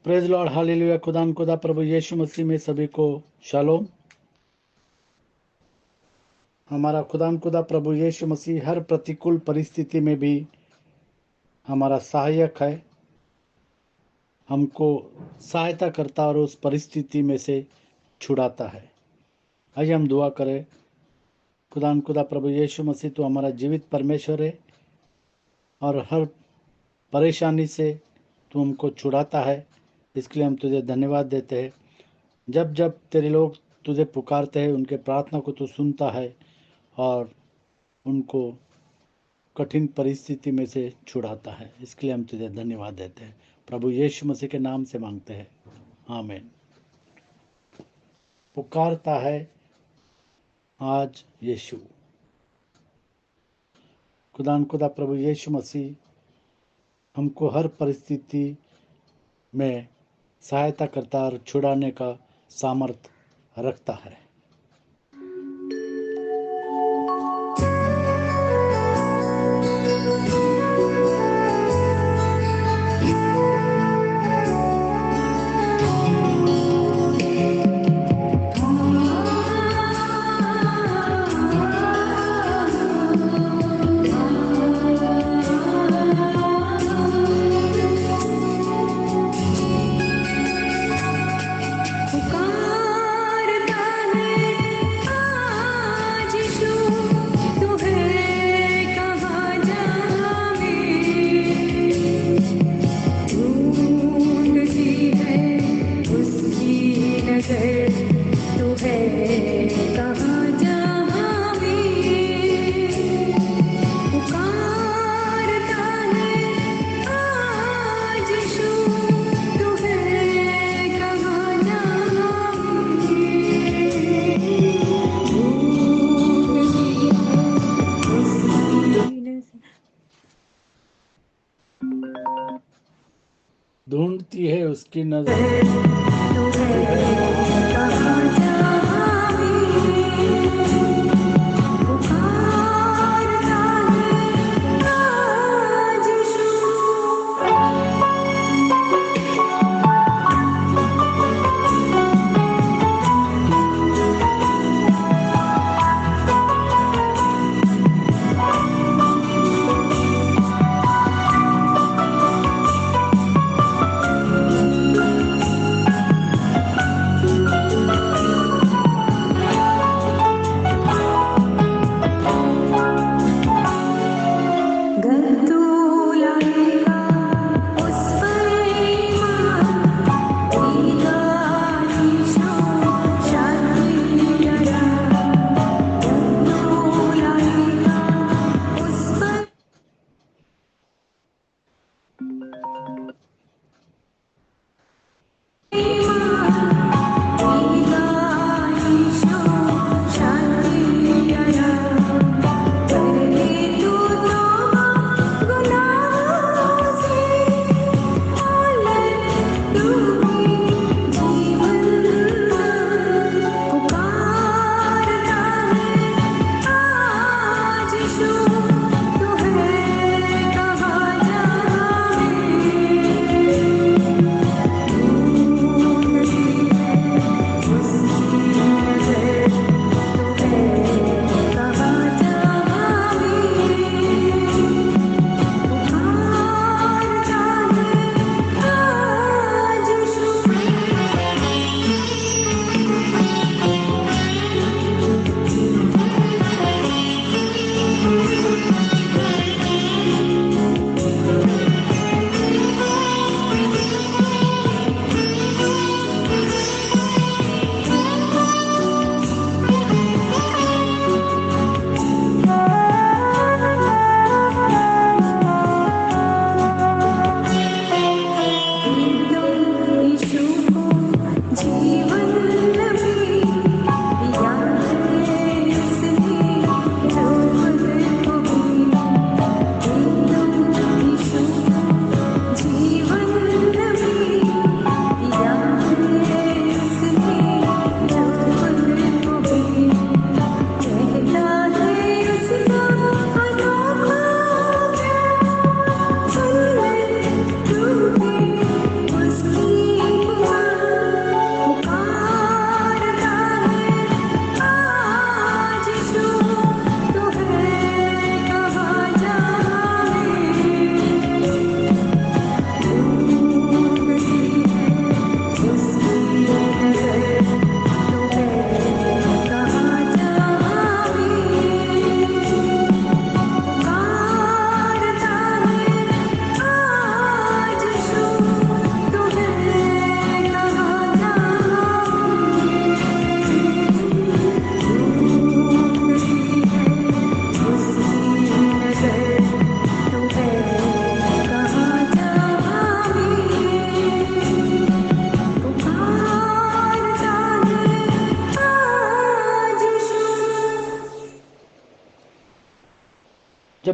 Praise Lord, hallelujah. खुदा प्रभु यीशु मसीह में सभी को शालोम। हमारा खुदा प्रभु यीशु मसीह हर प्रतिकूल परिस्थिति में भी हमारा सहायक है, हमको सहायता करता और उस परिस्थिति में से छुड़ाता है। आइए हम दुआ करें। खुदा प्रभु यीशु मसीह तो हमारा जीवित परमेश्वर है और हर परेशानी से तू हमको छुड़ाता है। इसके लिए हम तुझे धन्यवाद देते हैं। जब जब तेरे लोग तुझे पुकारते हैं, उनके प्रार्थना को तू सुनता है और उनको कठिन परिस्थिति में से छुड़ाता है। इसके लिए हम तुझे धन्यवाद देते हैं। प्रभु यीशु मसीह के नाम से मांगते हैं, आमीन। पुकारता है आज यीशु। खुदा प्रभु यीशु मसीह हमको हर परिस्थिति में सहायता करता और छुड़ाने का सामर्थ्य रखता है। ढूंढती है उसकी नजर।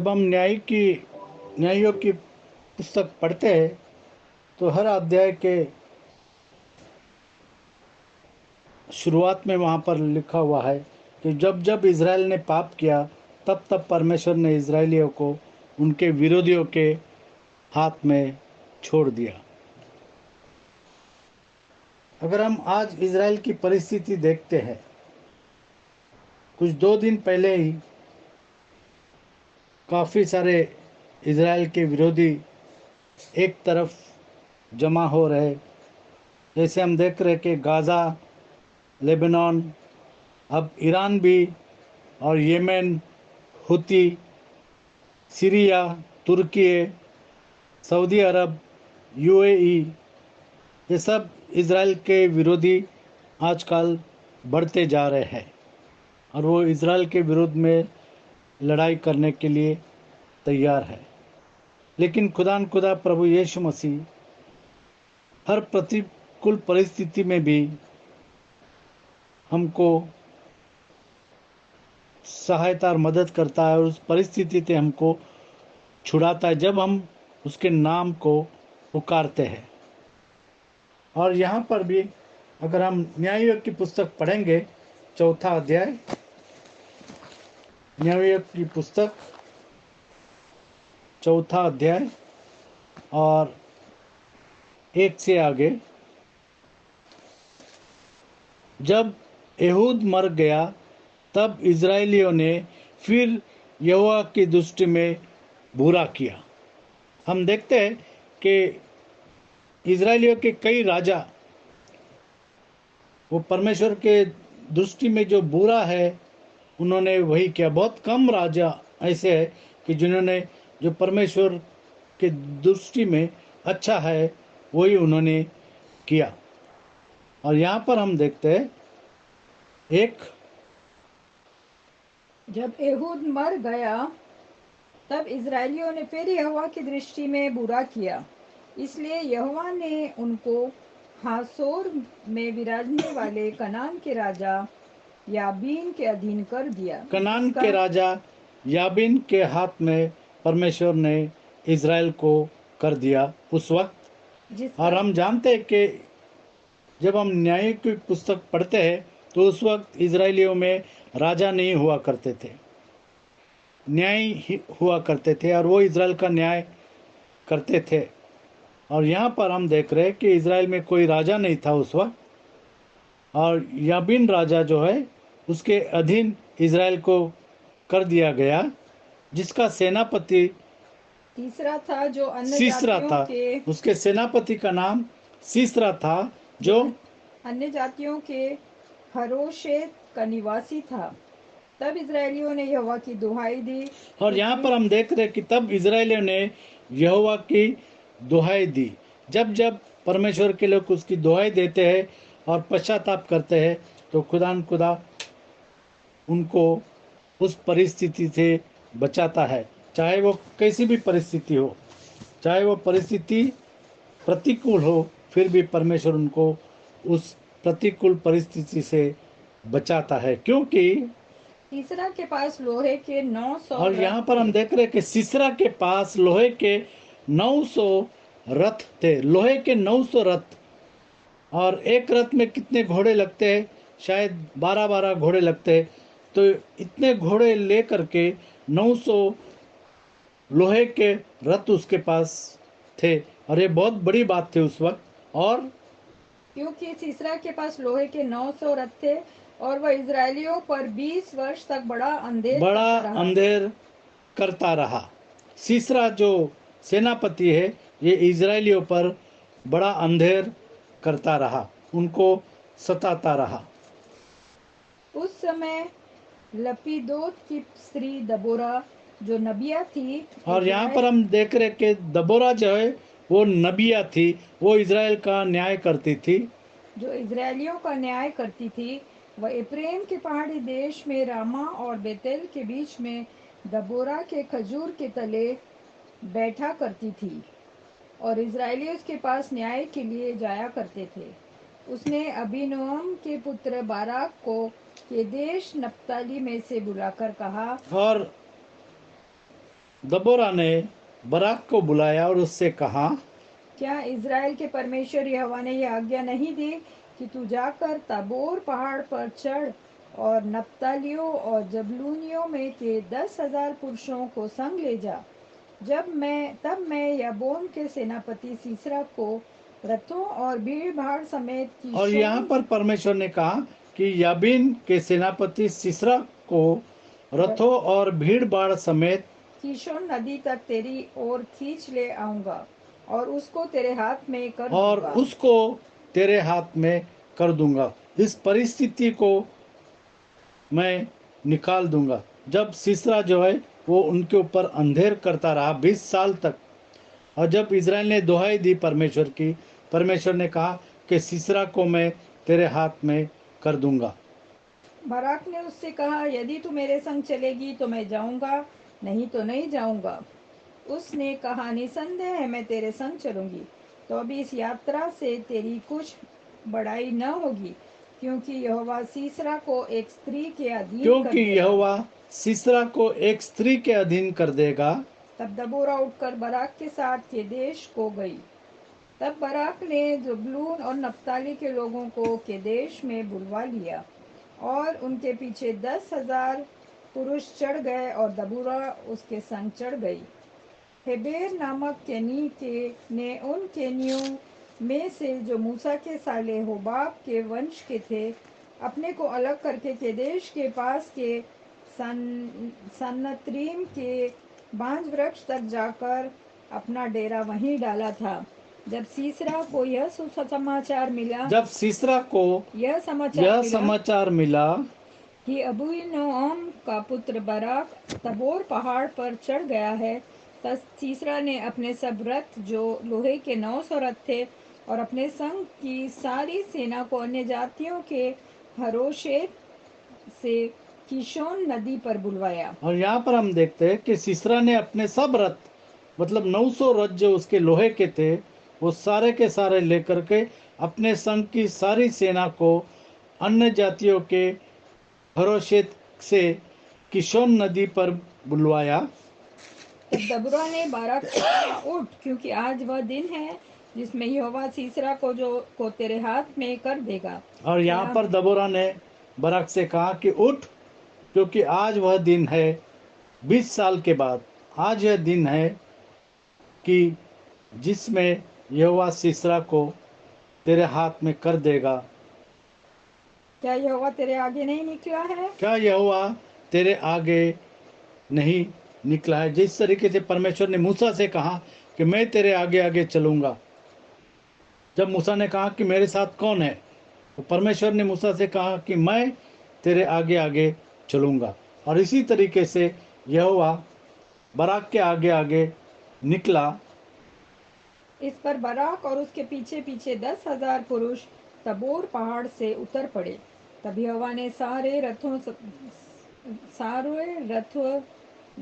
जब हम न्यायियों की पुस्तक पढ़ते हैं तो हर अध्याय के शुरुआत में वहाँ पर लिखा हुआ है कि जब जब इज़राइल ने पाप किया तब तब परमेश्वर ने इज़राइलियों को उनके विरोधियों के हाथ में छोड़ दिया। अगर हम आज इज़राइल की परिस्थिति देखते हैं, कुछ 2 दिन पहले ही काफ़ी सारे इज़राइल के विरोधी एक तरफ जमा हो रहे, जैसे हम देख रहे कि गाज़ा, लेबनान, अब ईरान भी, और येमेन, हुती, सीरिया, तुर्की, सऊदी अरब, यूएई, ये सब इज़राइल के विरोधी आजकल बढ़ते जा रहे हैं और वो इज़राइल के विरोध में लड़ाई करने के लिए तैयार है। लेकिन खुदा प्रभु यीशु मसीह हर प्रतिकूल परिस्थिति में भी हमको सहायता और मदद करता है और उस परिस्थिति से हमको छुड़ाता है जब हम उसके नाम को पुकारते हैं। और यहाँ पर भी अगर हम न्यायियों की पुस्तक पढ़ेंगे, 4था अध्याय, न्यायियों की पुस्तक 4था अध्याय और 1 से आगे, जब एहूद मर गया तब इज़राइलियों ने फिर यहोवा की दृष्टि में बुरा किया। हम देखते हैं कि इज़राइलियों के कई राजा, वो परमेश्वर के दृष्टि में जो बुरा है उन्होंने वही किया। बहुत कम राजा ऐसे हैं कि जिन्होंने जो परमेश्वर के दृष्टि में अच्छा है वही उन्होंने किया। और यहाँ पर हम देखते हैं जब एहूद मर गया तब इज़राइलियों ने फिर यहोवा की दृष्टि में बुरा किया, इसलिए यहोवा ने उनको हासोर में विराजने वाले कनान के राजा याबीन के अधीन कर दिया। कनान के राजा याबीन के हाथ में परमेश्वर ने इज़राइल को कर दिया उस वक्त। और हम जानते हैं कि जब हम न्याय की पुस्तक पढ़ते हैं तो उस वक्त इज़राइलियों में राजा नहीं हुआ करते थे, न्याय ही हुआ करते थे और वो इज़राइल का न्याय करते थे। और यहाँ पर हम देख रहे हैं कि इज़राइल में कोई राजा नहीं था उस वक्त, और याबीन राजा जो है उसके अधीन इज़राइल को कर दिया गया, जिसका सेनापति तीसरा था जो अन्य सीसरा जातियों था। के उसके सेनापति का नाम सीसरा था जो अन्य जातियों के हरोशेत का निवासी था। तब इज़राइलियों ने यहोवा की दुहाई दी। और यहाँ पर हम देख रहे हैं कि तब इज़राइलियों ने यहोवा की दुहाई दी। जब जब परमेश्वर के लोग उसकी दुहाई देते हैं और पश्चाताप करते हैं तो खुदा उनको उस परिस्थिति से बचाता है, चाहे वो कैसी भी परिस्थिति हो, चाहे वो परिस्थिति प्रतिकूल हो, फिर भी परमेश्वर उनको उस प्रतिकूल परिस्थिति से बचाता है, क्योंकि तीसरा के पास लोहे के 900 और यहाँ पर हम देख रहे हैं कि सीसरा के पास लोहे के 900 रथ थे, लोहे के 900 रथ। और एक रथ में कितने घोड़े लगते हैं? शायद 12-12 घोड़े लगते हैं। तो इतने घोड़े लेकर के 900 लोहे के रथ उसके पास थे, और ये बहुत बड़ी बात थी उस वक्त। और क्योंकि सीसरा के पास लोहे के 900 रथ थे और वह इज़राइलियों पर 20 वर्ष तक बड़ा अंधेर करता रहा। सीसरा जो सेनापति है ये इज़राइलियों पर बड़ा अंधेर करता रहा, उनको सताता रहा। उस समय लपीदोत की स्त्री दबोरा जो नबिया थी, और यहाँ पर हम देख रहे कि दबोरा जो है वो नबिया थी, वो इज़राइल का न्याय करती थी, जो इज़राइलियों का न्याय करती थी। वह एप्रेम के पहाड़ी देश में रामा और बेतेल के बीच में दबोरा के खजूर के तले बैठा करती थी और इज़राइली उसके पास न्याय के लिए जाया करते थे। उसने अबीनोअम के पुत्र बाराक को केदेश नप्ताली में से बुलाकर कहा, और दबोरा ने बराक को बुलाया और उससे कहा, क्या इज़राइल के परमेश्वर यहोवा ने यह आज्ञा नहीं दी कि तू जाकर ताबोर पहाड़ पर चढ़ और नप्तालियों और जबलूनियों में के 10,000 पुरुषों को संग ले जा। तब मैं याबोन के सेनापति सीसरा को रथों और भीड़ भाड़ समेत और यहाँ पर परमेश्वर ने कहा कि याबीन के सेनापति सिसरा को रथों और भीड़ भाड़ समेत कीशोन नदी तक तेरी ओर खींच ले आऊंगा और उसको तेरे हाथ में कर और दूंगा। उसको तेरे हाथ में कर दूंगा। इस परिस्थिति को मैं निकाल दूंगा। जब सीसरा जो है वो उनके ऊपर अंधेर करता रहा 20 साल तक, और जब इज़राइल ने दुहाई दी परमेश्वर की, परमेश्वर ने कहा कि सीसरा को मैं तेरे हाथ में कर दूंगा। बाराक ने उससे कहा, यदि तू मेरे संग चलेगी तो मैं जाऊंगा, नहीं तो नहीं जाऊंगा। उसने कहा, निसंदेह मैं तेरे संग चलूंगी, तो अभी इस यात्रा से तेरी कुछ बड़ाई न होगी, क्योंकि यहोवा सीसरा को एक स्त्री के अधीन कर क्योंकि देगा। यहोवा सीसरा को एक स्त्री के अधीन कर देगा। तब दबोरा उठकर बराक के साथ केदेश को गई। तब बराक ने जबूलून और नप्ताली के लोगों को केदेश में बुलवा लिया और उनके पीछे 10,000 पुरुष चढ़ गए और दबोरा उसके संग चढ़ गई। हेबेर नामक केनी के ने उन केनियों में से जो मूसा के साले होबाब के वंश के थे, अपने को अलग करके केदेश के पास के सन्नतरीम के बांज वृक्ष तक जाकर अपना डेरा वहीं डाला था। जब सीसरा को यह समाचार मिला कि अबीनोअम का पुत्र बराक तबोर पहाड़ पर चढ़ गया है, तब सीसरा ने अपने सब रथ, जो लोहे के 900 रथ थे, और अपने संग की सारी सेना को अन्य जातियों के हरोशेत से कीशोन नदी पर बुलवाया। और यहाँ पर हम देखते हैं कि सीसरा ने अपने सब रथ, मतलब 900 रथ जो उसके लोहे के थे, वो सारे के सारे लेकर के अपने संग की सारी सेना को अन्य जातियों के हरोशेत से किशोन नदी पर बुलवाया। तब दबोरा ने बाराक से कहा, उठ, क्योंकि आज वह दिन है जिसमें यहोवा सीसरा को तेरे हाथ में कर देगा। और यहाँ पर दबोरा ने बराक से कहा कि उठ, क्योंकि आज वह दिन है, 20 साल के बाद आज यह दिन है कि जिसमें यहोवा सीसरा को तेरे हाथ में कर देगा। क्या यहोवा तेरे आगे नहीं निकला है? क्या यहोवा तेरे आगे नहीं निकला है? जिस तरीके से परमेश्वर ने मूसा से कहा कि मैं तेरे आगे आगे चलूंगा। जब मूसा ने कहा कि मेरे साथ कौन है, तो परमेश्वर ने मूसा से कहा कि मैं तेरे आगे आगे चलूंगा। और इसी तरीके से यहोवा बराक के आगे आगे निकला। इस पर बराक और उसके पीछे पीछे 10,000 पुरुष तबोर पहाड़ से उतर पड़े। तब यहोवा ने सारे रथ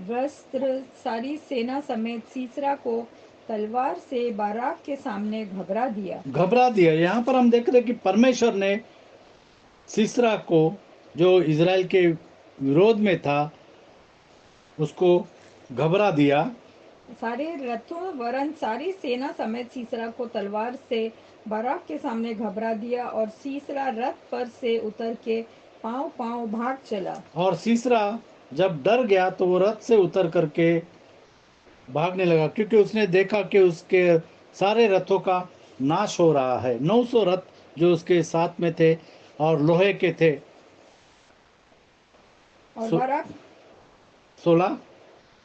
वस्त्र सारी सेना समेत सीसरा को तलवार से बाराक के सामने घबरा दिया। यहाँ पर हम देख रहे कि परमेश्वर ने सीसरा को, जो इज़राइल के विरोध में था, उसको घबरा दिया। सारे रथों वरन सारी सेना समेत सीसरा को तलवार से बाराक के सामने घबरा दिया, और सीसरा रथ पर से उतर के पांव पांव भाग चला। और सीसरा जब डर गया तो वो रथ से उतर करके भागने लगा, क्योंकि उसने देखा कि उसके सारे रथों का नाश हो रहा है। 900 रथ जो उसके साथ में थे और लोहे के थे।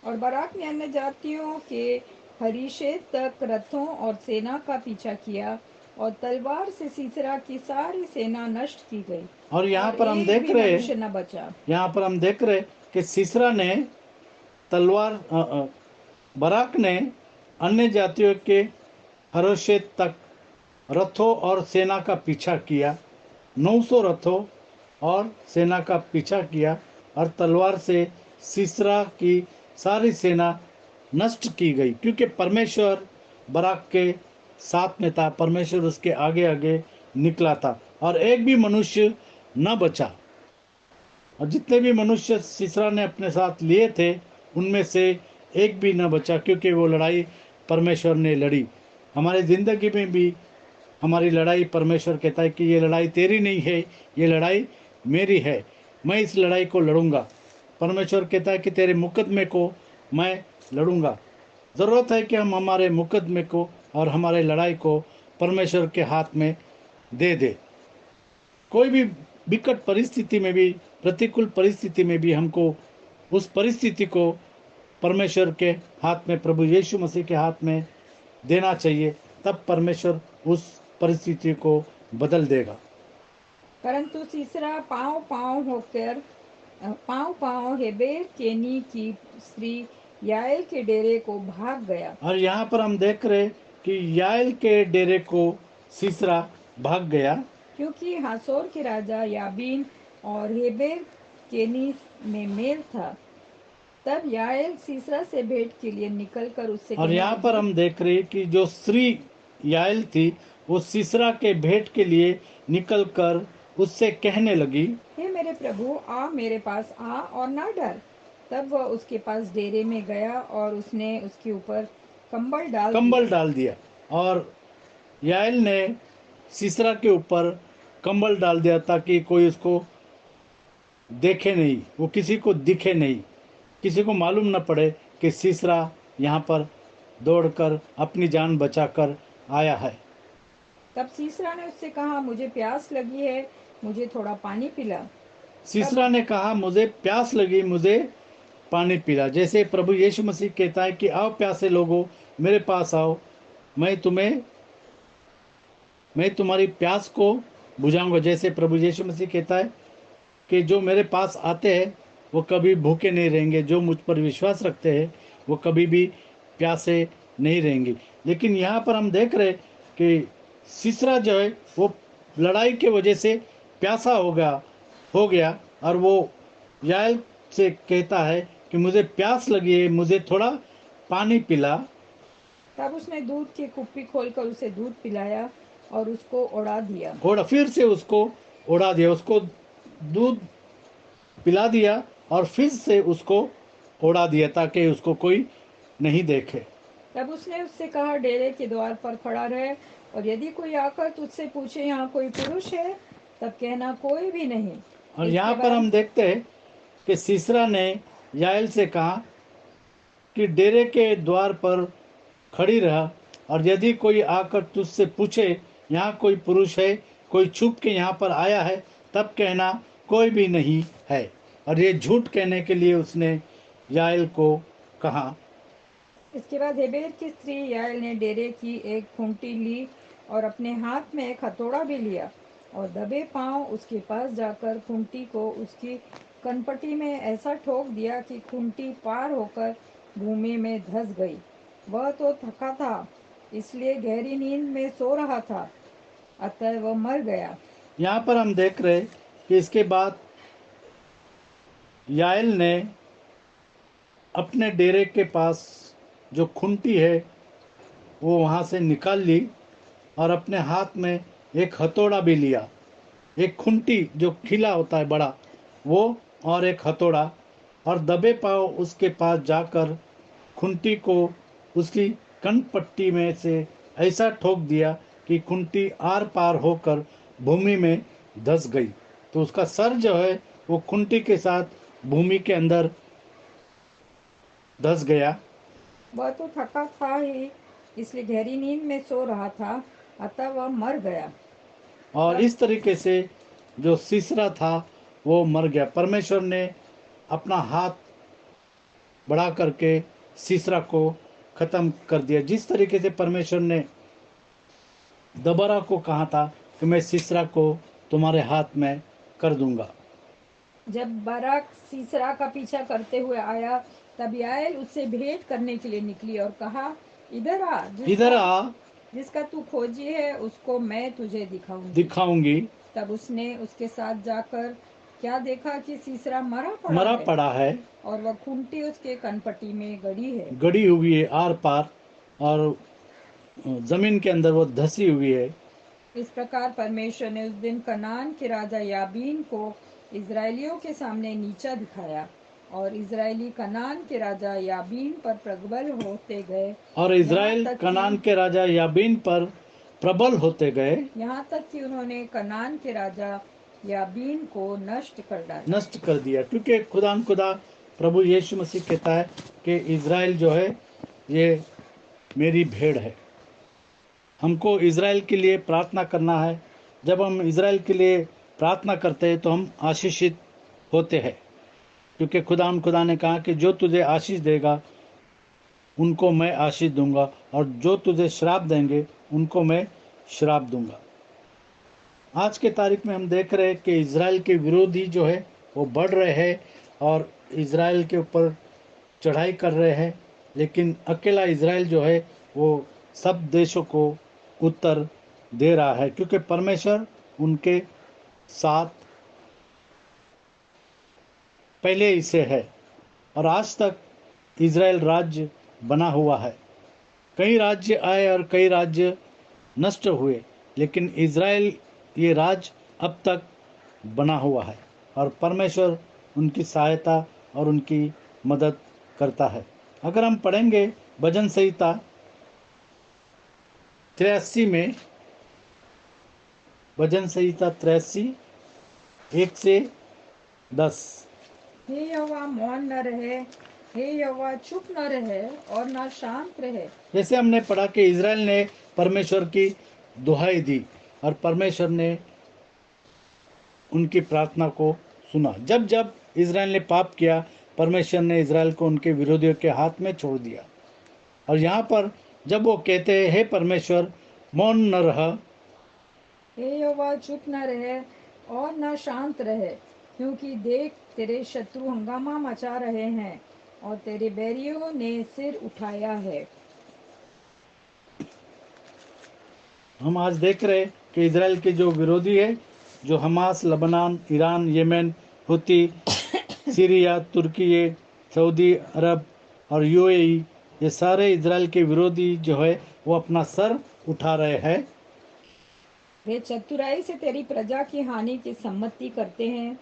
और बराक ने अन्य जातियों के हरीशेत तक रथों और सेना का पीछा किया, और तलवार से सीसरा की सारी सेना नष्ट की गई। और यहाँ पर हम देख रहे न बचा। यहाँ पर हम देख रहे कि सीसरा ने बराक ने अन्य जातियों के हरोशेत तक रथों और सेना का पीछा किया। 900 रथों और सेना का पीछा किया, और तलवार से सीसरा की सारी सेना नष्ट की गई, क्योंकि परमेश्वर बराक के साथ में था। परमेश्वर उसके आगे आगे निकला था, और एक भी मनुष्य न बचा। और जितने भी मनुष्य सीसरा ने अपने साथ लिए थे, उनमें से एक भी न बचा, क्योंकि वो लड़ाई परमेश्वर ने लड़ी। हमारी ज़िंदगी में भी हमारी लड़ाई परमेश्वर कहता है कि ये लड़ाई तेरी नहीं है, ये लड़ाई मेरी है, मैं इस लड़ाई को लड़ूंगा। परमेश्वर कहता है कि तेरे मुकदमे को मैं लड़ूंगा। ज़रूरत है कि हम हमारे मुकदमे को और हमारे लड़ाई को परमेश्वर के हाथ में दे दे। कोई भी विकट परिस्थिति में भी, प्रतिकूल परिस्थिति में भी हमको उस परिस्थिति को परमेश्वर के हाथ में, प्रभु यीशु मसीह के हाथ में देना चाहिए। तब परमेश्वर उस परिस्थिति को बदल देगा। परंतु सीसरा पाँव पाँव हेबेर केनी की स्त्री याएल के डेरे को भाग गया। और यहाँ पर हम देख रहे कि याएल के डेरे को सीसरा भाग गया, क्योंकि हासोर के राजा याबीन और हेबेर केनी में मेल था। तब याएल सीसरा से भेंट के लिए निकलकर उससे और कहने यहाँ पर लगी, हम देख रहे कि जो स्त्री याएल थी वो सीसरा के भेंट के लिए निकलकर उससे कहने लगी, हे मेरे प्रभु, आ मेरे पास आ और ना डर। तब वह उसके पास डेरे में गया और उसने उसके ऊपर कंबल डाल दिया। और याएल ने सीसरा के ऊपर कंबल डाल दिया ताकि कोई उसको देखे नहीं, वो किसी को दिखे नहीं, किसी को मालूम न पड़े कि सीसरा यहाँ पर दौड़कर अपनी जान बचाकर आया है। तब सीसरा ने उससे कहा, मुझे प्यास लगी है, मुझे थोड़ा पानी पिला। सीसरा ने कहा, मुझे प्यास लगी, मुझे पानी पिला। जैसे प्रभु यीशु मसीह कहता है कि आओ प्यासे लोगों, मेरे पास आओ, मैं तुम्हारी प्यास को बुझाऊंगा। जैसे प्रभु यीशु मसीह कहता है कि जो मेरे पास आते हैं वो कभी भूखे नहीं रहेंगे, जो मुझ पर विश्वास रखते हैं वो कभी भी प्यासे नहीं रहेंगे। लेकिन यहाँ पर हम देख रहे कि सीसरा जो है वो लड़ाई के वजह से प्यासा हो गया और वो याएल से कहता है कि मुझे प्यास लगी है, मुझे थोड़ा पानी पिला। तब उसने दूध की कुप्पी खोलकर उसे दूध पिलाया और उसको उड़ा दिया। फिर से उसको उड़ा दिया, उसको दूध पिला दिया और फिर से उसको उड़ा दिया ताकि उसको कोई नहीं देखे। तब उसने उससे कहा, डेरे के द्वार पर खड़ा रहे, और यदि कोई आकर तुझसे पूछे, यहाँ कोई पुरुष है, तब कहना, कोई भी नहीं। और इसके यहाँ पर बाद हम देखते हैं कि सीसरा ने याएल से कहा कि डेरे के द्वार पर खड़ी रहा, और यदि कोई आकर तुझसे पूछे, यहाँ कोई पुरुष है, कोई छुप के यहाँ पर आया है, तब कहना, कोई भी नहीं है। और ये झूठ कहने के लिए उसने याएल को कहा। इसके बाद हेबेर की स्त्री याएल ने डेरे की एक खूंटी ली और अपने हाथ में एक हथौड़ा भी लिया, और दबे पांव उसके पास जाकर खूंटी को उसकी कनपटी में ऐसा ठोक दिया कि खूंटी पार होकर भूमि में धंस गई। वह तो थका था, इसलिए गहरी नींद में सो रहा था, अतः वह मर गया। यहाँ पर हम देख रहे कि इसके बाद याएल ने अपने डेरे के पास जो खूंटी है वो वहाँ से निकाल ली और अपने हाथ में एक हथौड़ा भी लिया। एक खूंटी जो खिला होता है बड़ा, वो और एक हथौड़ा, और दबे पांव उसके पास जाकर खूंटी को उसकी कनपट्टी में से ऐसा ठोक दिया कि खूंटी आर पार होकर भूमि में धंस गई। तो उसका सर जो है वो खूंटी के साथ भूमि के अंदर धंस गया। वह तो थका था ही, इसलिए गहरी नींद में सो रहा था, अतः वह मर गया। और तब इस तरीके से जो सीसरा था वो मर गया। परमेश्वर ने अपना हाथ बढ़ा करके सीसरा को खत्म कर दिया। जिस तरीके से परमेश्वर ने दबोरा को कहा था कि मैं सीसरा को तुम्हारे हाथ में कर दूंगा। जब बाराक सीसरा का पीछा करते हुए आया, तब याएल उससे भेंट करने के लिए निकली और कहा, इधर आ, इधर आ, जिसका तू खोजी है उसको मैं तुझे दिखाऊंगी। दिखाऊंगी। तब उसने उसके साथ जाकर क्या देखा कि सीसरा मरा पड़ा है और वह खूंटी उसके कनपटी में गड़ी हुई है आर पार, और जमीन के अंदर वो धसी हुई है। इस प्रकार परमेश्वर ने उस दिन कनान के राजा याबीन को इजराइलियों के सामने नीचा दिखाया, और इजरायली कनान के राजा याबीन पर प्रबल होते गए। और इज़राइल कनान के राजा याबीन पर प्रबल होते गए, यहाँ तक कि उन्होंने कनान के राजा याबीन को नष्ट कर डाला। नष्ट कर दिया। क्योंकि खुदा प्रभु यीशु मसीह कहता है कि इज़राइल जो है ये मेरी भेड़ है। हमको इज़राइल के लिए प्रार्थना करना है। जब हम इज़राइल के लिए प्रार्थना करते हैं तो हम आशीषित होते हैं, क्योंकि खुदा ने कहा कि जो तुझे आशीष देगा उनको मैं आशीष दूंगा, और जो तुझे श्राप देंगे उनको मैं श्राप दूंगा। आज के तारीख में हम देख रहे हैं कि इज़राइल के विरोधी जो है वो बढ़ रहे हैं और इज़राइल के ऊपर चढ़ाई कर रहे हैं, लेकिन अकेला इज़राइल जो है वो सब देशों को उत्तर दे रहा है, क्योंकि परमेश्वर उनके साथ पहले ही से है। और आज तक इज़राइल राज्य बना हुआ है। कई राज्य आए और कई राज्य नष्ट हुए, लेकिन इज़राइल ये राज्य अब तक बना हुआ है और परमेश्वर उनकी सहायता और उनकी मदद करता है। अगर हम पढ़ेंगे भजन संहिता 83 में, भजन संहिता 83 1 से 10। हे यहोवा मौन न रहे, हे यहोवा चुप न रहे और न शांत रहे। जैसे हमने पढ़ा कि इज़राइल ने परमेश्वर की दुहाई दी और परमेश्वर ने उनकी प्रार्थना को सुना। जब जब इज़राइल ने पाप किया, परमेश्वर ने इज़राइल को उनके विरोधियों के हाथ में छोड़ दिया। और यहाँ पर जब वो कहते हैं हे परमेश्वर मौन न रह, हे यहोवा चुप न रहे और न शांत रहे, क्योंकि देख तेरे शत्रु हंगामा मचा रहे हैं और तेरे बैरियों ने सिर उठाया है। हम आज देख रहे हैं कि इज़राइल के जो विरोधी है, जो हमास, लबनान, ईरान, येमेन, हुती, सीरिया, तुर्की, सऊदी अरब और यूएई, ये सारे इज़राइल के विरोधी जो है वो अपना सर उठा रहे हैं। वे चतुराई से तेरी प्रजा की हानि की सम्मति करते हैं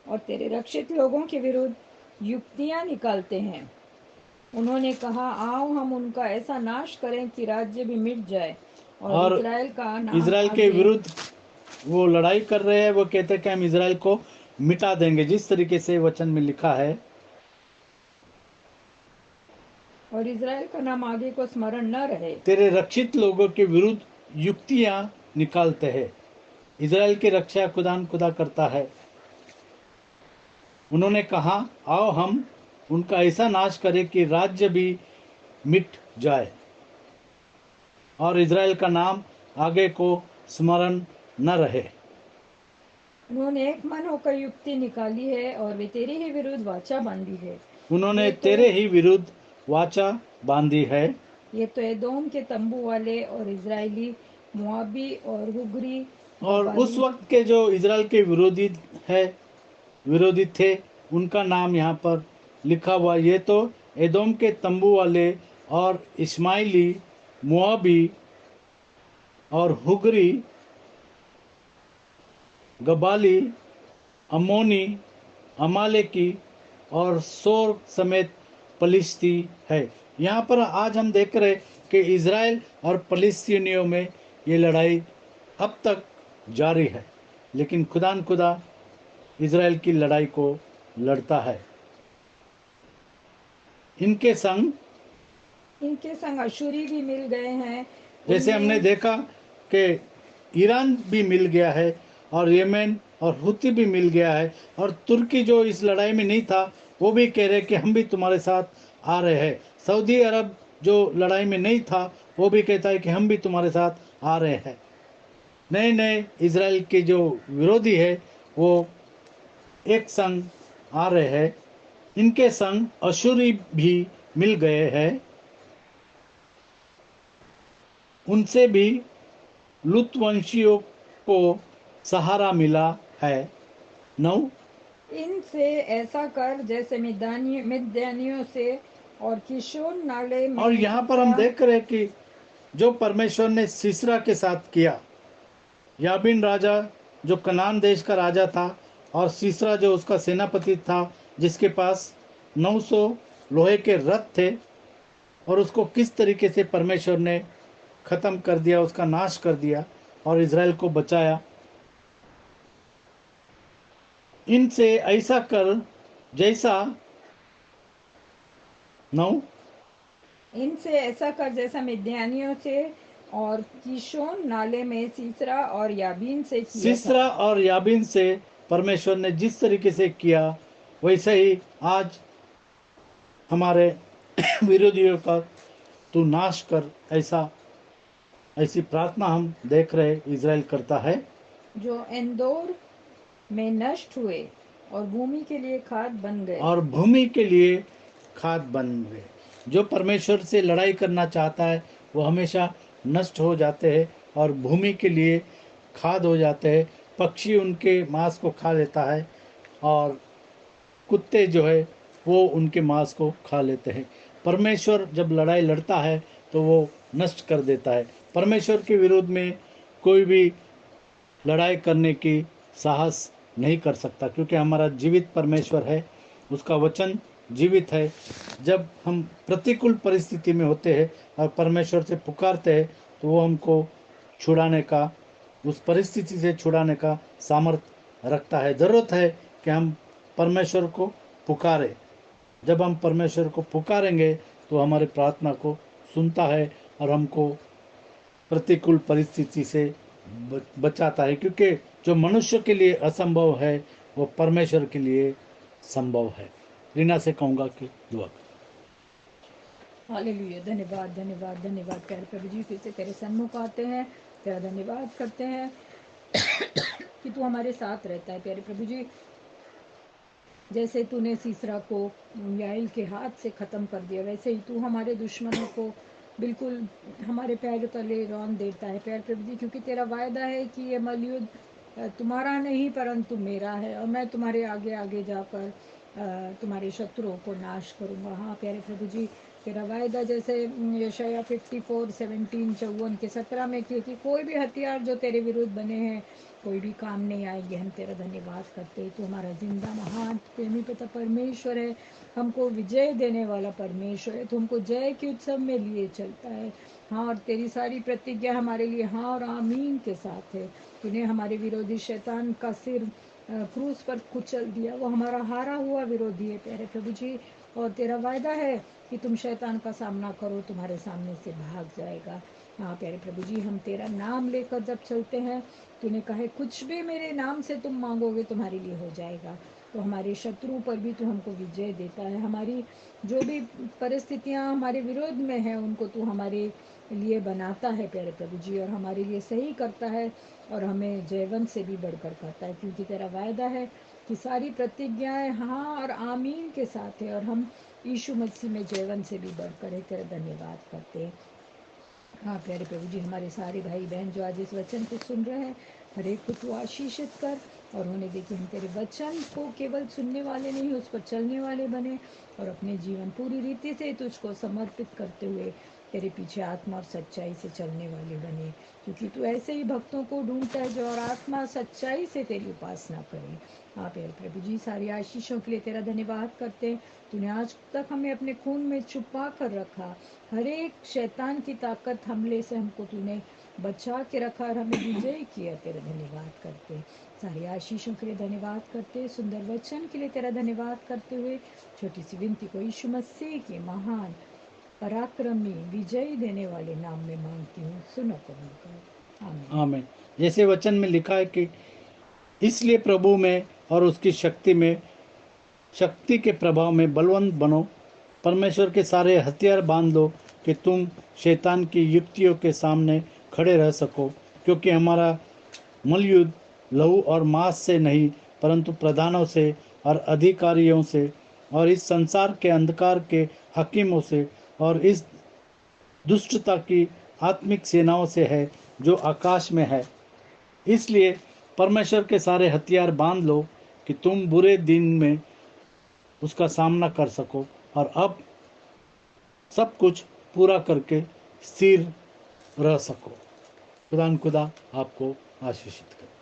और तेरे रक्षित लोगों के विरुद्ध युक्तियां निकालते हैं। उन्होंने कहा आओ हम उनका ऐसा नाश करें कि राज्य भी मिट जाए और इज़राइल का नाम इज़राइल के विरुद्ध वो लड़ाई कर रहे हैं। वो कहते हैं कि हम इज़राइल को मिटा देंगे, जिस तरीके से वचन में लिखा है, और इज़राइल का नाम आगे को स्मरण न रहे। तेरे रक्षित लोगों के विरुद्ध युक्तियां निकालते हैं। इज़राइल की रक्षा खुदा करता है। उन्होंने कहा आओ हम उनका ऐसा नाश करें कि राज्य भी मिट जाए और इज़राइल का नाम आगे को स्मरण न रहे। उन्होंने एक मन होकर युक्ति निकाली है और वे तेरे ही विरुद्ध वाचा बांधी है। उन्होंने तेरे ही विरुद्ध वाचा बांधी है। ये तो एदोम के तंबू वाले और इजरायली, मोआबी और हुगरी और उस वक्त के जो इज़राइल के विरोधी थे, उनका नाम यहाँ पर लिखा हुआ। ये तो एदोम के तंबू वाले और इस्माइली, मोआबी और हुगरी, गबाली, अमोनी, अमालेकी और सोर समेत फलिस्ती है। यहाँ पर आज हम देख रहे कि इज़राइल और फलिस्तीनियों में ये लड़ाई अब तक जारी है, लेकिन खुदा इज़राइल की लड़ाई को लड़ता है। इनके संग अशूरी भी मिल गए हैं। जैसे हमने देखा कि ईरान भी मिल गया है और येमेन और हुती भी मिल गया है, और तुर्की जो इस लड़ाई में नहीं था वो भी कह रहे कि हम भी तुम्हारे साथ आ रहे हैं। सऊदी अरब जो लड़ाई में नहीं था वो भी कहता है कि हम भी तुम्हारे साथ आ रहे हैं। नए नए इज़राइल के जो विरोधी है वो एक संग आ रहे हैं। इनके संग अशूरी भी मिल गए हैं। उनसे भी लुतवंशियों को सहारा मिला है। 9 इनसे ऐसा कर जैसे मिद्यानियों से और किशोन नाले में। और यहाँ पर हम देख रहे हैं कि जो परमेश्वर ने सीसरा के साथ किया, याबीन राजा जो कनान देश का राजा था और सीसरा जो उसका सेनापति था, जिसके पास 900 लोहे के रथ थे और उसको किस तरीके से परमेश्वर ने खत्म कर दिया, उसका नाश कर दिया और इज़राइल को बचाया। इनसे ऐसा कर जैसा 9 इनसे ऐसा कर जैसा मिद्यानियों से और किशोन नाले में सीसरा और याबीन से किया था। सिसरा और याबीन से परमेश्वर ने जिस तरीके से किया, वैसे ही आज हमारे विरोधियों का तू नाश कर, ऐसी प्रार्थना हम देख रहे इज़राइल करता है, जो इंदौर में नष्ट हुए और भूमि के लिए खाद बन गए। और भूमि के लिए खाद बन गए। जो परमेश्वर से लड़ाई करना चाहता है वो हमेशा नष्ट हो जाते हैं और भूमि के लिए खाद हो जाते हैं। पक्षी उनके मांस को खा लेता है और कुत्ते जो है वो उनके मांस को खा लेते हैं। परमेश्वर जब लड़ाई लड़ता है तो वो नष्ट कर देता है। परमेश्वर के विरोध में कोई भी लड़ाई करने की साहस नहीं कर सकता, क्योंकि हमारा जीवित परमेश्वर है, उसका वचन जीवित है। जब हम प्रतिकूल परिस्थिति में होते हैं और परमेश्वर से पुकारते हैं तो वो हमको छुड़ाने का, उस परिस्थिति से छुड़ाने का सामर्थ्य रखता है। ज़रूरत है कि हम परमेश्वर को पुकारें। जब हम परमेश्वर को पुकारेंगे तो हमारी प्रार्थना को सुनता है और हमको प्रतिकूल परिस्थिति से बचाता है, क्योंकि जो मनुष्य के लिए असंभव है वो परमेश्वर के लिए संभव है। रीना से कहूँगा कि दुआ कर। हालेलुया, धन्यवाद धन्यवाद धन्यवाद प्यारे प्रभु जी, फिर से तेरे सन्मुख आते हैं, तेरा धन्यवाद करते हैं कि तू हमारे साथ रहता है। प्यारे प्रभु जी, जैसे तूने सीसरा को याइल के हाथ से ख़त्म कर दिया, वैसे ही तू हमारे दुश्मनों को बिल्कुल हमारे पैर तले रौंद देता है प्यारे प्रभु जी, क्योंकि तेरा वायदा है कि ये मलयुद्ध तुम्हारा नहीं परंतु मेरा है और मैं तुम्हारे आगे आगे जाकर तुम्हारे शत्रुओं को नाश करूँगा। हाँ प्यारे प्रभु जी, तेरा वायदा जैसे यशाया 54:17 54 के 17 में कि कोई भी हथियार जो तेरे विरुद्ध बने हैं कोई भी काम नहीं आएगी। हम तेरा धन्यवाद करते हैं, तू हमारा जिंदा महान प्रेमी पिता परमेश्वर है, हमको विजय देने वाला परमेश्वर है, तू हमको जय के उत्सव में लिए चलता है। हाँ, और तेरी सारी प्रतिज्ञा हमारे लिए हाँ और आमीन के साथ है। तूने हमारे विरोधी शैतान का सिर क्रूस पर कुचल दिया, वो हमारा हारा हुआ विरोधी है प्यारे प्रभु जी, और तेरा वायदा है कि तुम शैतान का सामना करो तुम्हारे सामने से भाग जाएगा। हाँ प्यारे प्रभु जी, हम तेरा नाम लेकर जब चलते हैं, तूने कहा है कुछ भी मेरे नाम से तुम मांगोगे तुम्हारे लिए हो जाएगा। तो हमारे शत्रु पर भी तू हमको विजय देता है, हमारी जो भी परिस्थितियाँ हमारे विरोध में है उनको तू हमारे लिए बनाता है प्यारे प्रभु जी, और हमारे लिए सही करता है और हमें जयवंत से भी बढ़कर करता है, क्योंकि तेरा वायदा है कि सारी प्रतिज्ञाएं हाँ और आमीन के साथ है, और हम यीशु मसीह में जयवंत से भी बढ़कर है। तेरा धन्यवाद करते हैं। हाँ प्यारे प्रभु जी, हमारे सारे भाई बहन जो आज इस वचन को सुन रहे हैं, हर एक को तू आशीषित कर और उन्हें देखिए हम तेरे वचन को केवल सुनने वाले नहीं, उस पर चलने वाले बने और अपने जीवन पूरी रीति से तुझको समर्पित करते हुए तेरे पीछे आत्मा और सच्चाई से चलने वाले बने, क्योंकि तू ऐसे ही भक्तों को ढूंढता है जो और आत्मा सच्चाई से तेरी उपासना करे। हाँ प्यारे प्रभु जी, सारी आशीषों के लिए तेरा धन्यवाद करते हैं। तूने आज तक हमें अपने खून में छुपा कर रखा, हर एक शैतान की ताकत हमले से हमको तूने बचा के रखा और हमें विजय किया। तेरा धन्यवाद करते, सारी आशीषों के लिए धन्यवाद करते, सुंदर वचन के लिए तेरा धन्यवाद करते हुए छोटी सी विनती को यीशु मसीह के महान पराक्रमी विजय देने वाले नाम में मांगती हूँ, सुनो कबूल करो, आमीन। आमीन। जैसे वचन में लिखा है कि इसलिए प्रभु में और उसकी शक्ति के प्रभाव में बलवंत बनो, परमेश्वर के सारे हथियार बांध लो कि तुम शैतान की युक्तियों के सामने खड़े रह सको, क्योंकि हमारा मूलयुद्ध लहू और मांस से नहीं परंतु प्रधानों से और अधिकारियों से और इस संसार के अंधकार के हकीमों से और इस दुष्टता की आत्मिक सेनाओं से है जो आकाश में है। इसलिए परमेश्वर के सारे हथियार बांध लो कि तुम बुरे दिन में उसका सामना कर सको और अब सब कुछ पूरा करके स्थिर रह सको। खुदा आपको आशीषित करे।